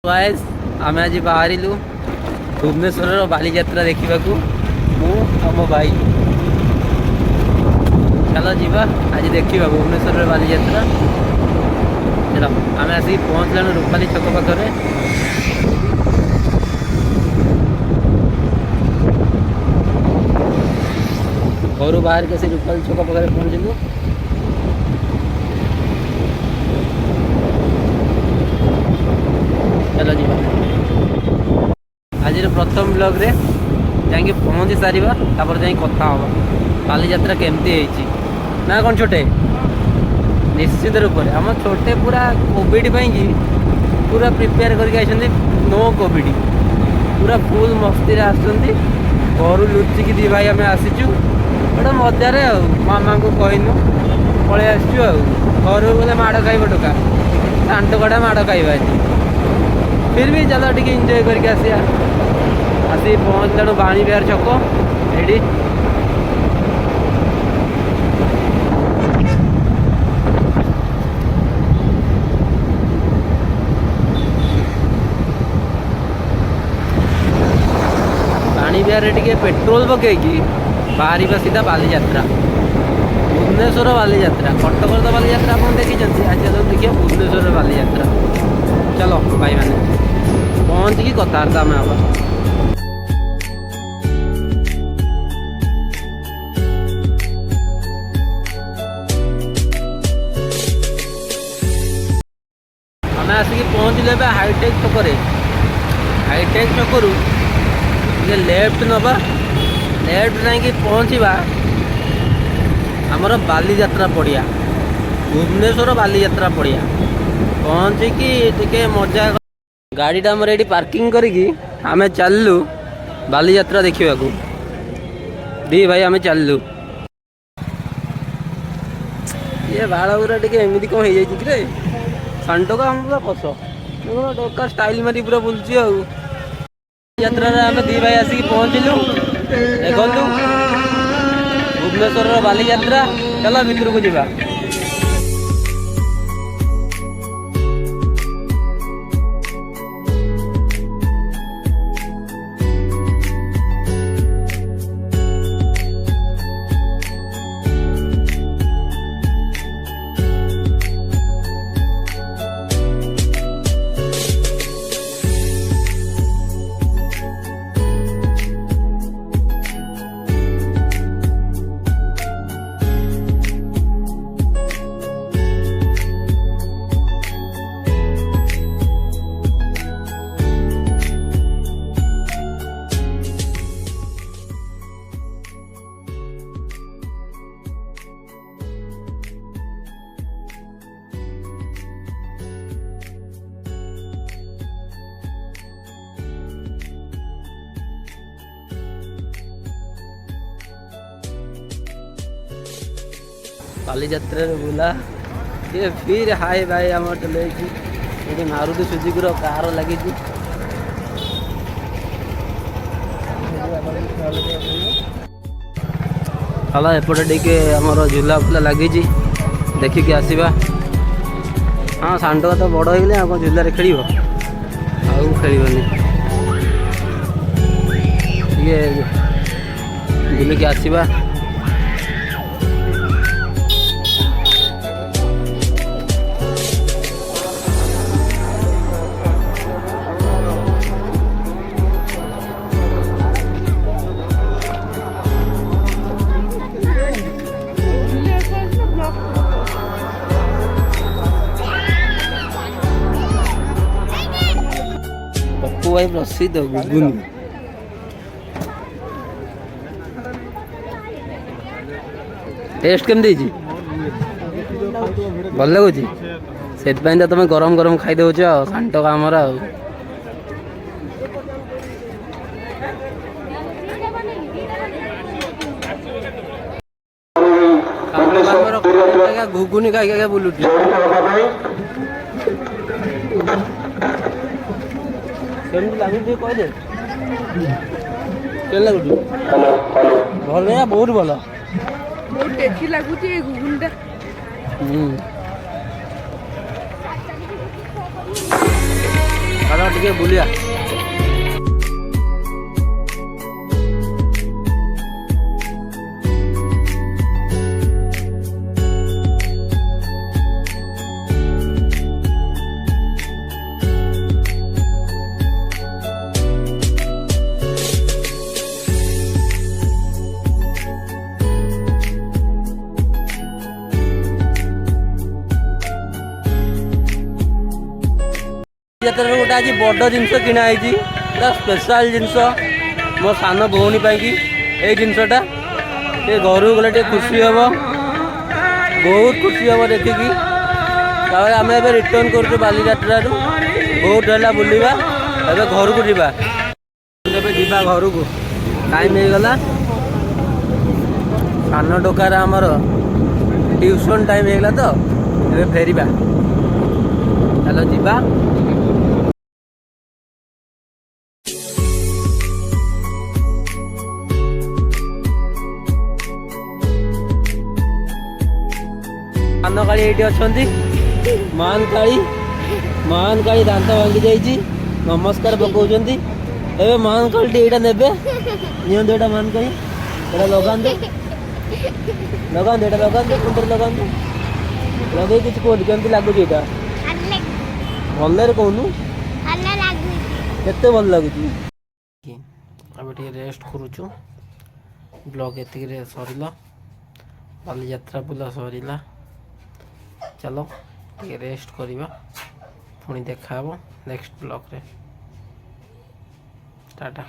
Guys आम आज बाहर भुवनेश्वर बालीजात्रा देखा मो भाई चलो जीवा आज देखा भुवनेश्वर बालीजात्रा। चलो आम आसिक पहुँचल रूपाली छक पाखे घर बाहर के से रूपाली छक पाखे पहुँचलु। चलो जी आज प्रथम ब्लॉग रे जाकि पहुँची सारे जा कथा हाँ बालीजात्रा केमती ना कौन छोटे निश्चित रूप से आम छोटे पूरा कोविड की पूरा प्रिपेयर करके नो कोविड पूरा फुल मस्ती घर लुचिकी दी भाई आम आसीचु गोटे मजार मामा को कहनु पलि आसचु घर गले माड़ खाइब टोका दांत कटा माड़ खाइबा फिर भी चलो टे एंजॉय करके आसी पहुँचलु बाणी बिहार छक एडी बाणी बिहार टे पेट्रोल पकईकि बाहर सीधा बालीजात्रा भुवनेश्वर बालीजात्रा कटक तो बालीजात्रा आप देखी आज देखिए भुवनेश्वर बालीजात्रा। चलो भाई मैंने पहुँच की कथबार्ता में हम आसिक पहुँचले हाईटेक छक हाईटेक छकरू लेफ्ट नवा लेफ्ट नहीं पहुँचवा आमर बालीजात्रा पड़िया भुवनेश्वर बालीजात्रा पड़िया पहुँचिकी टिके मजा गाड़ीटा आमर ये पार्किंग करिकी आमे चललु बालीजात्रा देखा दी भाई आमे चललु ये बाल गुरा टे एमती कौन हो जाए सांटो का हम पूरा फस डोका स्टाइल मारी पूरा बुलची यात्रा आम दी भाई आसिक पहुँचलु देखलु भुवनेश्वर बालीजात्रा। चलो भितर को जीवा बालीजात्रा बुला ये फिर हाय भाई आम चले मारुति सुजुकी कार लगी चला एपटे टे आमर झूला फुला लगी देखिकी आसवा। हाँ सांडा तो बड़ हो गले आ झूलार खेल खेलनी ये बुलिकी आसवा। भाई प्रसिद्ध गुगुनी टेस्ट केमती भल लगुच से तुम गरम गरम खाई दौच सांटो आमर घुगुनी खाई बुलू लगुच कहले लगुच भल बहुत भल बहुत टेस्टी लगुच घुगुनीटा। ଚାଲ ଟିକେ ବୁଲିବା। ଯାତ୍ରାରେ ଗୋଟେ ଆଜି ବଡ଼ ଜିନିଷ କିଣା ହେଇଛି, ପୁରା ସ୍ପେଶାଲ ଜିନିଷ ମୋ ସାନ ଭଉଣୀ ପାଇଁକି। ଏଇ ଜିନିଷଟା ଟିକେ ଘରକୁ ଗଲେ ଟିକେ ଖୁସି ହେବ, ବହୁତ ଖୁସି ହେବ ଦେଖିକି। ତାପରେ ଆମେ ଏବେ ରିଟର୍ଣ୍ଣ କରୁଛୁ ବାଲିଯାତ୍ରାରୁ, ବହୁତ ହେଲା ବୁଲିବା, ଏବେ ଘରକୁ ଯିବା। ଏବେ ଯିବା ଘରକୁ, ଟାଇମ୍ ହେଇଗଲା। ସାନ ଟୋକାର ଆମର ଟ୍ୟୁସନ୍ ଟାଇମ୍ ହେଇଗଲା ତ ଏବେ ଫେରିବା, ଚାଲ ଯିବା। ସାନ କାଳି ଏଇଠି ଅଛନ୍ତି, ମହାନ କାଳି ଦାନ୍ତ ଭାଙ୍ଗି ଯାଇଛି, ନମସ୍କାର ପକାଉଛନ୍ତି। ଏବେ ମହାନ କାଳିଟି ଏଇଟା ନେବେ, ନିଅନ୍ତୁ ଏଇଟା ମହାନ କାଳି, ଏଇଟା ଲଗାନ୍ତୁ, ଏଇଟା ଲଗାନ୍ତୁ, ମୁଣ୍ଡରେ ଲଗାନ୍ତୁ, ଲଗେଇ କିଛି କୁହନ୍ତୁ କେମିତି ଲାଗୁଛି ଏଇଟା? ଭଲରେ କହୁନୁ, କେତେ ଭଲ ଲାଗୁଛି? ଆମେ ଟିକେ ରେଷ୍ଟ କରୁଛୁ, ବ୍ଲଗ୍ ଏତିକିରେ ସରିଲା, ବାଲିଯାତ୍ରା ବୁଲା ସରିଲା। ଚାଲ ଟିକେ ରେଷ୍ଟ କରିବା, ପୁଣି ଦେଖା ହେବ ନେକ୍ସଟ ବ୍ଲଗ୍ରେ। ଟାଟା।